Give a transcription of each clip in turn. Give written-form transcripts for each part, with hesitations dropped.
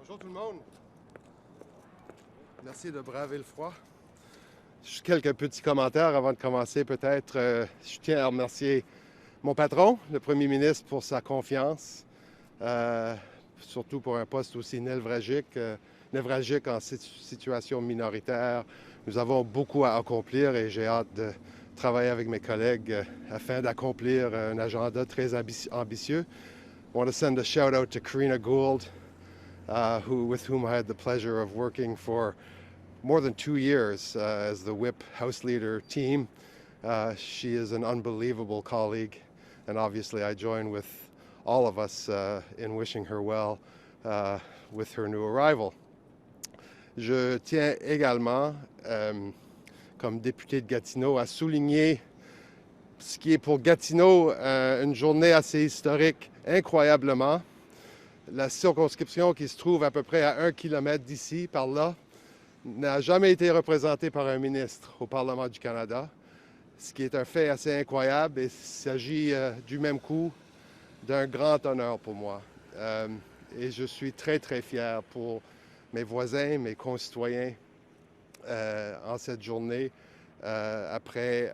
Bonjour tout le monde. Merci de braver le froid. Juste quelques petits commentaires avant de commencer peut-être. Je tiens à remercier mon patron, le premier ministre, pour sa confiance, surtout pour un poste aussi névralgique en situation minoritaire. Nous avons beaucoup à accomplir et j'ai hâte de travailler avec mes collègues afin d'accomplir un agenda très ambitieux. I want to send a shout out to Karina Gould, with whom I had the pleasure of working for more than 2 years as the WHIP House Leader team. She is an unbelievable colleague, and obviously I join with all of us in wishing her well with her new arrival. Je tiens également, comme député de Gatineau, à souligner ce qui est pour Gatineau une journée assez historique, incroyablement. La circonscription qui se trouve à peu près à 1 kilomètre d'ici, par là, n'a jamais été représentée par un ministre au Parlement du Canada, ce qui est un fait assez incroyable et il s'agit du même coup d'un grand honneur pour moi. Et je suis très, très fier pour mes voisins, mes concitoyens en cette journée, après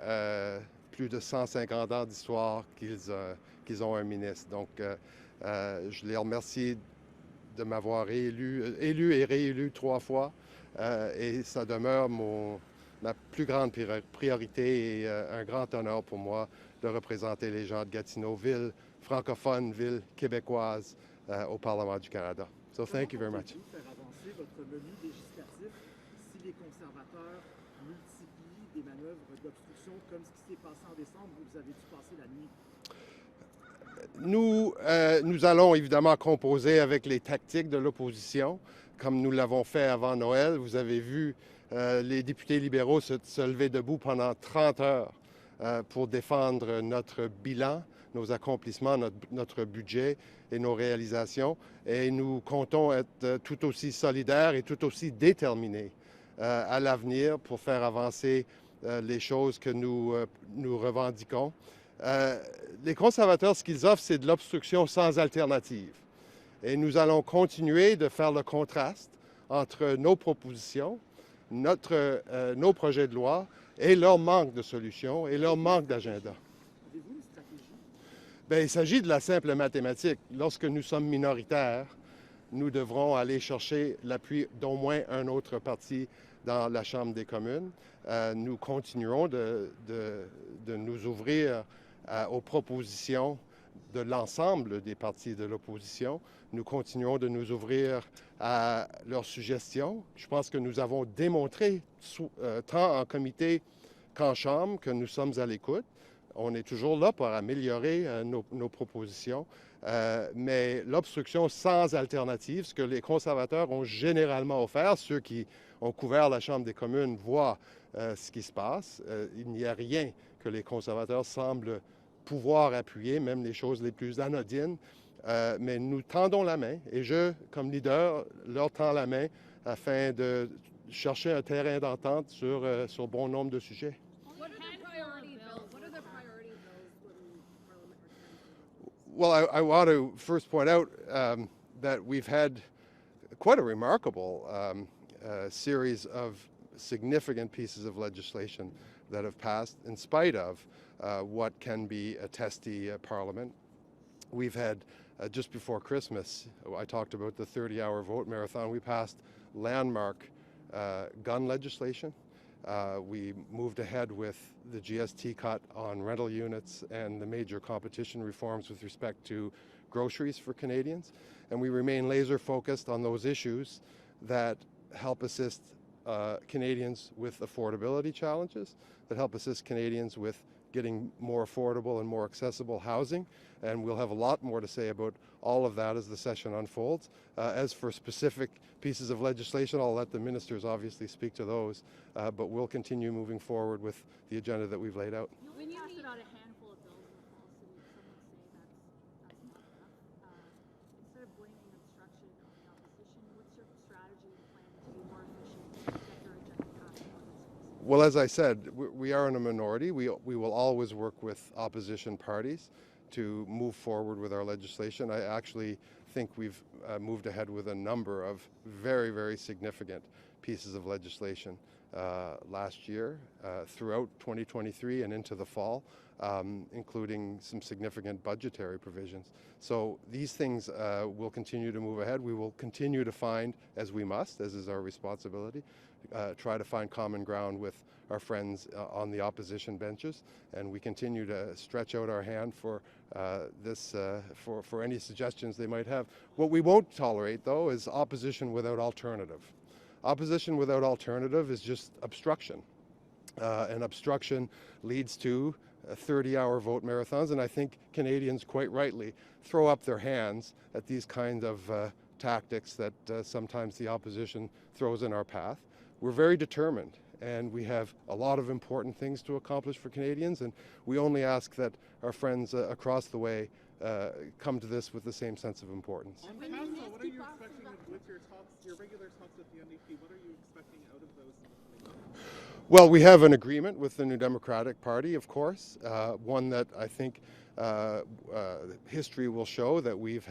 plus de 150 ans d'histoire qu'ils ont un ministre. Donc, je les remercie de m'avoir élu et réélu 3 fois. Et ça demeure ma plus grande priorité et un grand honneur pour moi de représenter les gens de Gatineau, ville francophone, ville québécoise au Parlement du Canada. So thank you very much. Comment faire avancer votre menu législatif si les conservateurs multiplient des manœuvres d'obstruction comme ce qui s'est passé en décembre où vous avez dû passer la nuit? Nous allons évidemment composer avec les tactiques de l'opposition, comme nous l'avons fait avant Noël. Vous avez vu les députés libéraux se lever debout pendant 30 heures pour défendre notre bilan, nos accomplissements, notre budget et nos réalisations. Et nous comptons être tout aussi solidaires et tout aussi déterminés à l'avenir pour faire avancer les choses que nous revendiquons. Les conservateurs, ce qu'ils offrent, c'est de l'obstruction sans alternative. Et nous allons continuer de faire le contraste entre nos propositions, nos projets de loi et leur manque de solutions et leur manque d'agenda. Avez-vous une stratégie? Bien, il s'agit de la simple mathématique. Lorsque nous sommes minoritaires, nous devrons aller chercher l'appui d'au moins un autre parti dans la Chambre des communes. Nous continuerons de nous ouvrir aux propositions de l'ensemble des partis de l'opposition. Nous continuons de nous ouvrir à leurs suggestions. Je pense que nous avons démontré, tant en comité qu'en Chambre, que nous sommes à l'écoute. On est toujours là pour améliorer nos propositions, mais l'obstruction sans alternative, ce que les conservateurs ont généralement offert, ceux qui ont couvert la Chambre des communes voient ce qui se passe. Il n'y a rien que les conservateurs semblent pouvoir appuyer, même les choses les plus anodines, mais nous tendons la main et je, comme leader, leur tends la main afin de chercher un terrain d'entente sur bon nombre de sujets. What are the priority bills that Parliament are? Well, I want to first point out that we've had quite a remarkable series of significant pieces of legislation that have passed in spite of what can be a testy parliament. We've had, just before Christmas, I talked about the 30-hour vote marathon. We passed landmark gun legislation. We moved ahead with the GST cut on rental units and the major competition reforms with respect to groceries for Canadians. And we remain laser focused on those issues that help assist Canadians with affordability challenges, that help assist Canadians with getting more affordable and more accessible housing. And we'll have a lot more to say about all of that as the session unfolds. As for specific pieces of legislation, I'll let the ministers obviously speak to those, but we'll continue moving forward with the agenda that we've laid out. You only passed about a handful of bills in the fall, so some would say that's not enough. Instead of blaming obstruction on the opposition, what's your strategy and plan to be more efficient and get your agenda passed more than Well, as I said, we are in a minority. We will always work with opposition parties to move forward with our legislation. I actually think we've moved ahead with a number of very, very significant pieces of legislation last year, throughout 2023 and into the fall, including some significant budgetary provisions. So these things will continue to move ahead. We will continue to find, as we must, as is our responsibility, try to find common ground with our friends on the opposition benches, and we continue to stretch out our hand for for any suggestions they might have. What we won't tolerate, though, is opposition without alternative. Opposition without alternative is just obstruction, and obstruction leads to 30-hour vote marathons, and I think Canadians quite rightly throw up their hands at these kinds of tactics that sometimes the opposition throws in our path. We're very determined, and we have a lot of important things to accomplish for Canadians, and we only ask that our friends across the way come to this with the same sense of importance. On council, what are you expecting with your regular talks with the NDP? What are you expecting out of those? Well, we have an agreement with the New Democratic Party, of course, one that I think history will show that we've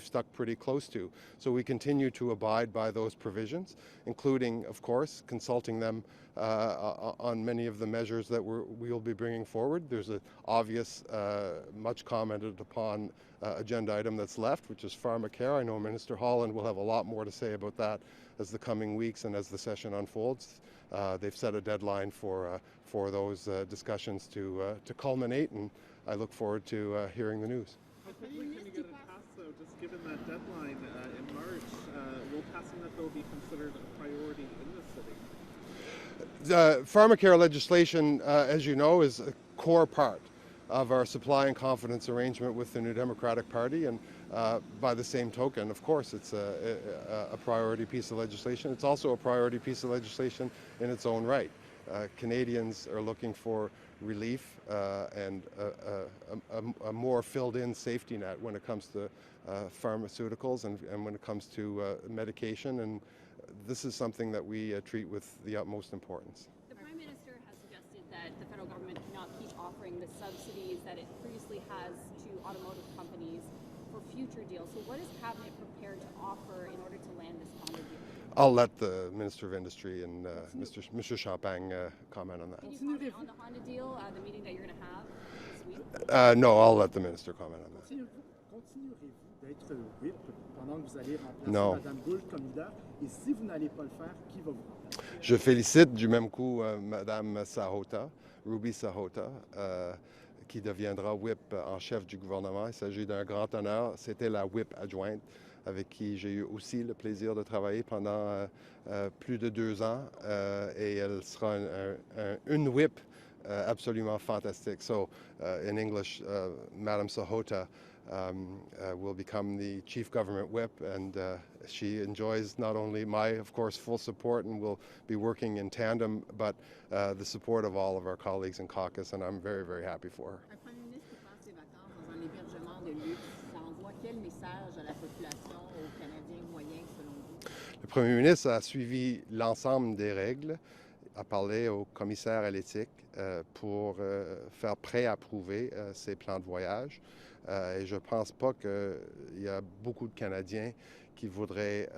stuck pretty close to. So we continue to abide by those provisions, including, of course, consulting them on many of the measures that we'll be bringing forward. There's an obvious, much commented upon agenda item that's left, which is pharmacare. I know Minister Holland will have a lot more to say about that as the coming weeks and as the session unfolds. They've set a deadline for those discussions to culminate, and I look forward to hearing the news. How quickly can you get it passed, though, just given that deadline in March? Will passing that bill be considered a priority in the city? The pharmacare legislation, as you know, is a core part of our supply and confidence arrangement with the New Democratic Party, and by the same token, of course, it's a priority piece of legislation. It's also a priority piece of legislation in its own right. Canadians are looking for relief and a more filled-in safety net when it comes to pharmaceuticals and when it comes to medication, and this is something that we treat with the utmost importance. The Prime Minister has suggested that the federal government cannot keep offering the subsidies that it previously has to automotive companies for future deals. So what is Cabinet prepared to offer in order to land this Honda deal? I'll let the Minister of Industry and Mr. Champagne comment on that. Can you comment on the Honda deal, the meeting that you're going to have this week? No, I'll let the Minister comment on that. Continuerez-vous d'être whip pendant que vous allez remplacer Non. Mme Gould comme leader? Et si vous n'allez pas le faire, qui va vous remplacer? Je félicite du même coup Mme Sahota, Ruby Sahota, qui deviendra whip en chef du gouvernement. Il s'agit d'un grand honneur. C'était la whip adjointe avec qui j'ai eu aussi le plaisir de travailler pendant plus de 2 ans, et elle sera une whip absolument fantastique. So in English, Madam Sahota will become the chief government whip, and she enjoys not only my, of course, full support, and will be working in tandem, but the support of all of our colleagues in caucus, and I'm very, very happy for her. Un premier ministre qui passe ses vacances dans un hébergement de luxe, ça envoie quel message à la population, aux Canadiens moyens, selon vous? Le premier ministre a suivi l'ensemble des règles, a parlé au commissaire à l'éthique pour faire pré-approuver ses plans de voyage. Et je ne pense pas qu'il y a beaucoup de Canadiens qui voudraient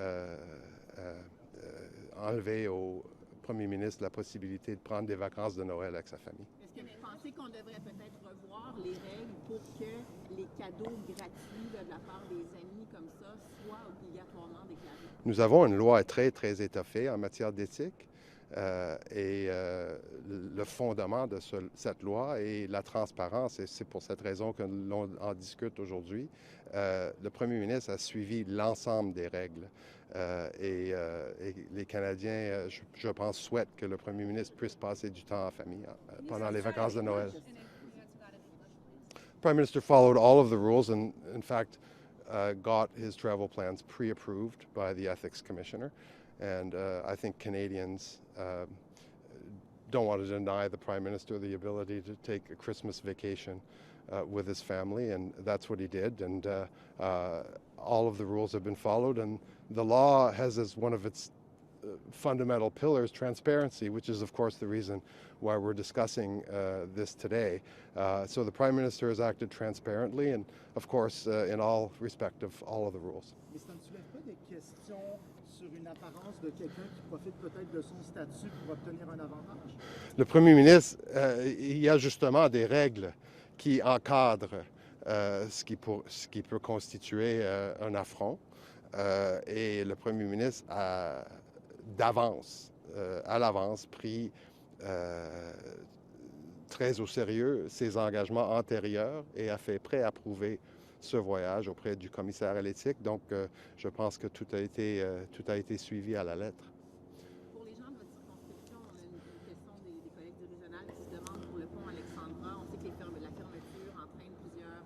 enlever au premier ministre la possibilité de prendre des vacances de Noël avec sa famille. Est-ce que vous pensez qu'on devrait peut-être revoir les règles pour que les cadeaux gratuits de la part des amis comme ça soient obligatoirement déclarés? Nous avons une loi très, très étoffée en matière d'éthique. Et le fondement de cette loi est la transparence, et c'est pour cette raison que l'on en discute aujourd'hui. Le premier ministre a suivi l'ensemble des règles, et les Canadiens, je pense, souhaitent que le premier ministre puisse passer du temps en famille pendant les vacances de Noël. The Prime Minister followed all of the rules and, in fact, got his travel plans pre-approved by the Ethics Commissioner. And I think Canadians don't want to deny the Prime Minister the ability to take a Christmas vacation with his family, and that's what he did. And all of the rules have been followed, and the law has as one of its fundamental pillars, transparency, which is of course the reason why we're discussing this today. So the Prime Minister has acted transparently and of course in all respect of all of the rules. Mais ça ne soulève pas des questions sur une apparence de quelqu'un qui profite peut-être de son statut pour obtenir un avantage? Le Premier ministre, il y a justement des règles qui encadrent ce qui peut constituer un affront. Et le Premier ministre a à l'avance, pris très au sérieux ses engagements antérieurs et a fait pré-approuver ce voyage auprès du commissaire à l'éthique. Donc, je pense que tout a été suivi à la lettre. Pour les gens de votre circonscription, on a une question des collègues du régional qui se demandent pour le pont Alexandra. On sait que la fermeture entraîne plusieurs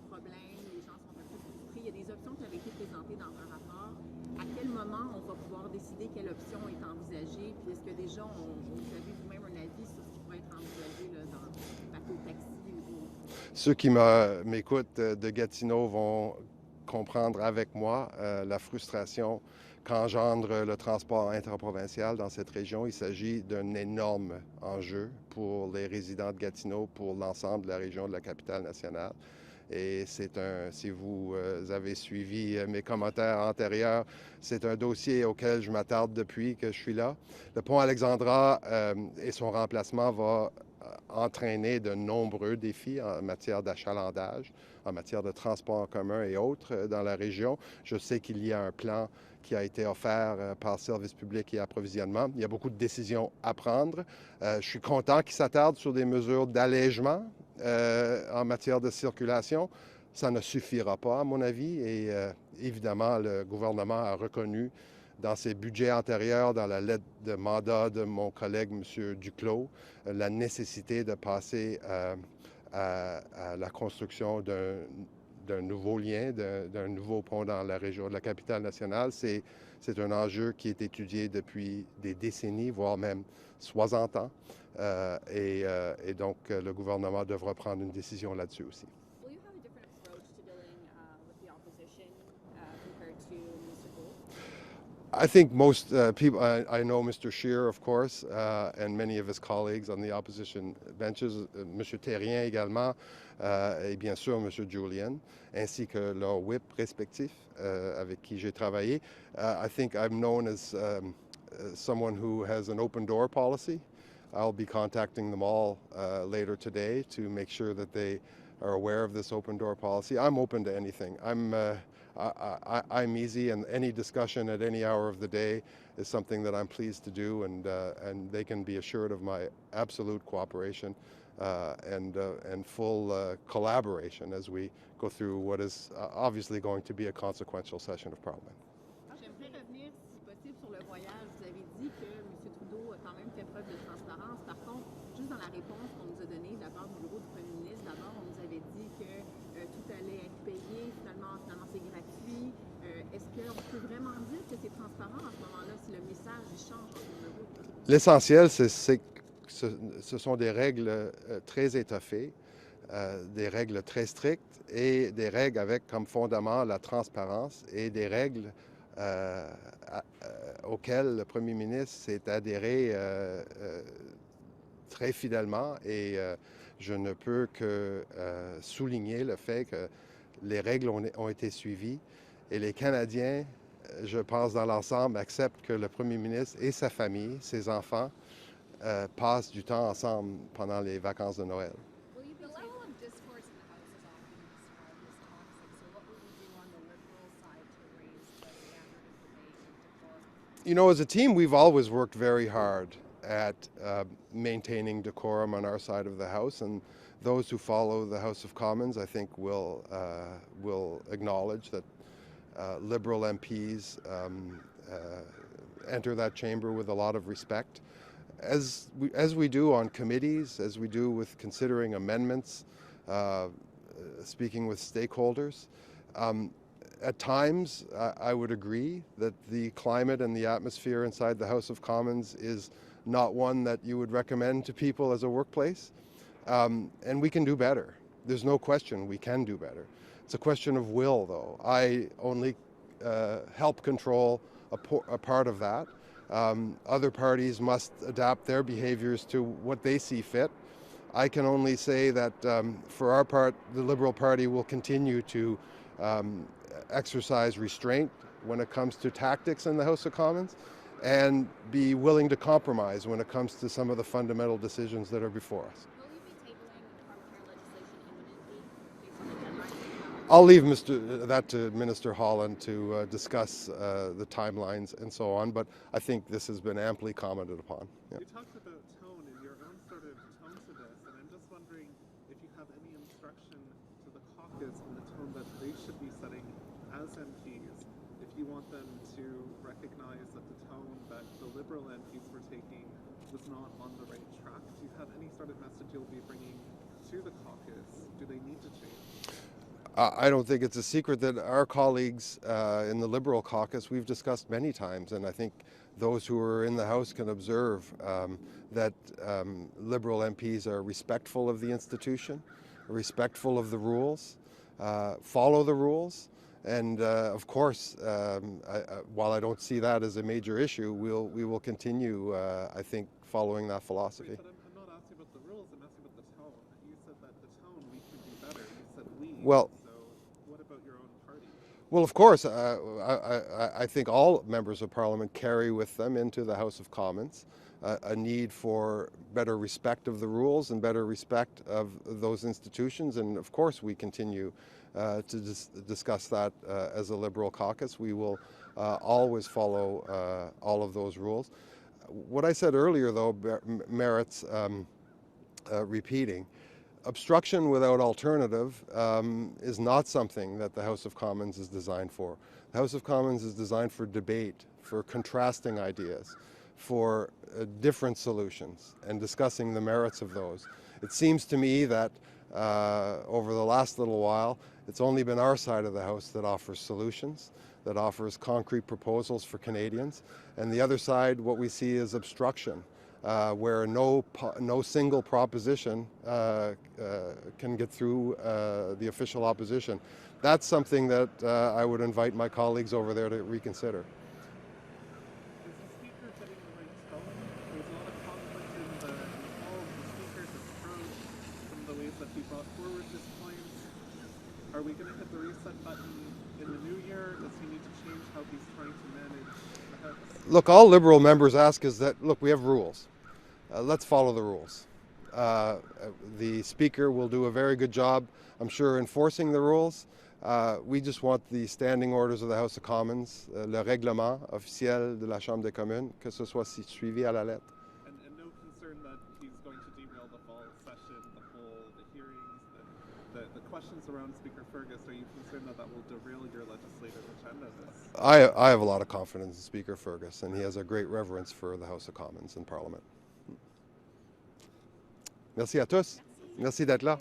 problèmes. Les gens sont un peu frustrés. Il y a des options qui avaient été présentées dans un rapport. À quel moment on va pouvoir décider quelle option est envisagée? Puis est-ce que déjà, vous avez vous-même un avis sur ce qui pourrait être envisagé là, dans le bateau-taxi ou... Ceux qui m'écoutent de Gatineau vont comprendre avec moi la frustration qu'engendre le transport interprovincial dans cette région. Il s'agit d'un énorme enjeu pour les résidents de Gatineau, pour l'ensemble de la région de la capitale nationale. Et si vous avez suivi mes commentaires antérieurs, c'est un dossier auquel je m'attarde depuis que je suis là. Le pont Alexandra et son remplacement va entraîner de nombreux défis en matière d'achalandage, en matière de transport en commun et autres dans la région. Je sais qu'il y a un plan qui a été offert par Services publics et approvisionnement. Il y a beaucoup de décisions à prendre. Je suis content qu'il s'attarde sur des mesures d'allègement en matière de circulation. Ça ne suffira pas, à mon avis, et évidemment, le gouvernement a reconnu dans ses budgets antérieurs, dans la lettre de mandat de mon collègue, M. Duclos, la nécessité de passer à la construction d'un nouveau lien, d'un nouveau pont dans la région de la capitale nationale. C'est un enjeu qui est étudié depuis des décennies, voire même 60 ans. Et donc, le gouvernement devra prendre une décision là-dessus aussi. Will you have a different approach to dealing with the opposition compared to Mr. Gould? I think most people, I know Mr. Scheer, of course, and many of his colleagues on the opposition benches, M. Terrien également, et bien sûr M. Julian, ainsi que leurs whip respectifs avec qui j'ai travaillé. I think I'm known as someone who has an open door policy. I'll be contacting them all later today to make sure that they are aware of this open door policy. I'm open to anything. I'm easy, and any discussion at any hour of the day is something that I'm pleased to do, and they can be assured of my absolute cooperation and full collaboration as we go through what is obviously going to be a consequential session of Parliament. J'aimerais revenir, si possible, sur le voyage. Vous avez dit que M. Trudeau a quand même fait preuve de transparence. Par contre, juste dans la réponse qu'on nous a donnée de la part du bureau du Premier ministre, d'abord, on nous avait dit que tout allait être payé. Finalement c'est gratuit. Est-ce qu'on peut vraiment dire que c'est transparent à ce moment-là si le message change en cours de route? L'essentiel, ce sont des règles très étoffées, des règles très strictes et des règles avec comme fondament la transparence et des règles auxquelles le Premier ministre s'est adhéré très fidèlement, et je ne peux que souligner le fait que les règles ont été suivies et les Canadiens, je pense dans l'ensemble, acceptent que le Premier ministre et sa famille, ses enfants, passent du temps ensemble pendant les vacances de Noël. The level of discourse in the House is often described as toxic. So what will you do on the Liberal side to raise the standard of debate and decorum? You know, as a team, we've always worked very hard at maintaining decorum on our side of the House, and those who follow the House of Commons, I think, will acknowledge that Liberal MPs enter that chamber with a lot of respect, as we do on committees, as we do with considering amendments, speaking with stakeholders. At times, I would agree that the climate and the atmosphere inside the House of Commons is not one that you would recommend to people as a workplace. And we can do better. There's no question we can do better. It's a question of will, though. I only help control a part of that. Other parties must adapt their behaviors to what they see fit. I can only say that for our part, the Liberal Party will continue to exercise restraint when it comes to tactics in the House of Commons and be willing to compromise when it comes to some of the fundamental decisions that are before us. Will you be tabling pharmacare legislation imminently based on the deadline? I'll leave that to Minister Holland to discuss the timelines and so on, but I think this has been amply commented upon. Yeah. You talked about tone and your own sort of tone to this, and I'm just wondering if you have any instruction to the caucus in the tone that they should be setting as MPs, if you want them to recognize that the tone that the Liberal MPs were taking was not on the right track. Do you have any sort of message you'll be bringing to the caucus? Do they need to change? I don't think it's a secret that our colleagues in the Liberal caucus, we've discussed many times, and I think those who are in the House can observe that Liberal MPs are respectful of the institution, respectful of the rules, follow the rules, and of course, while I don't see that as a major issue, we will continue, I think, following that philosophy. Wait, but I'm not asking about the rules, I'm asking about the tone. You said that the tone, we can do better. You said we. Well, so what about your own party? well, of course, I think all members of Parliament carry with them into the House of Commons a need for better respect of the rules and better respect of those institutions. And of course, we continue to discuss that as a Liberal caucus. We will always follow all of those rules. What I said earlier, though, merits repeating. Obstruction without alternative is not something that the House of Commons is designed for. The House of Commons is designed for debate, for contrasting ideas, for different solutions and discussing the merits of those. It seems to me that over the last little while, it's only been our side of the House that offers solutions, that offers concrete proposals for Canadians, and the other side, what we see is obstruction. Where no single proposition can get through the official opposition. That's something that I would invite my colleagues over there to reconsider. Is the Speaker setting the right tone? There's a lot of conflict in the all of the Speaker's approach, some of the ways that he brought forward his points. Are we going to hit the reset button in the new year? Does he need to change how he's trying to manage the House? Look, all Liberal members ask is that, look, we have rules. Let's follow the rules. The Speaker will do a very good job, I'm sure, enforcing the rules. We just want the standing orders of the House of Commons, le règlement officiel de la Chambre des communes, que ce soit suivi à la lettre. And no concern that he's going to derail the fall session, the hearings, the questions around Speaker Fergus. Are you concerned that that will derail your legislative agenda? I have a lot of confidence in Speaker Fergus, and he has a great reverence for the House of Commons and Parliament. Merci à tous. Merci d'être là.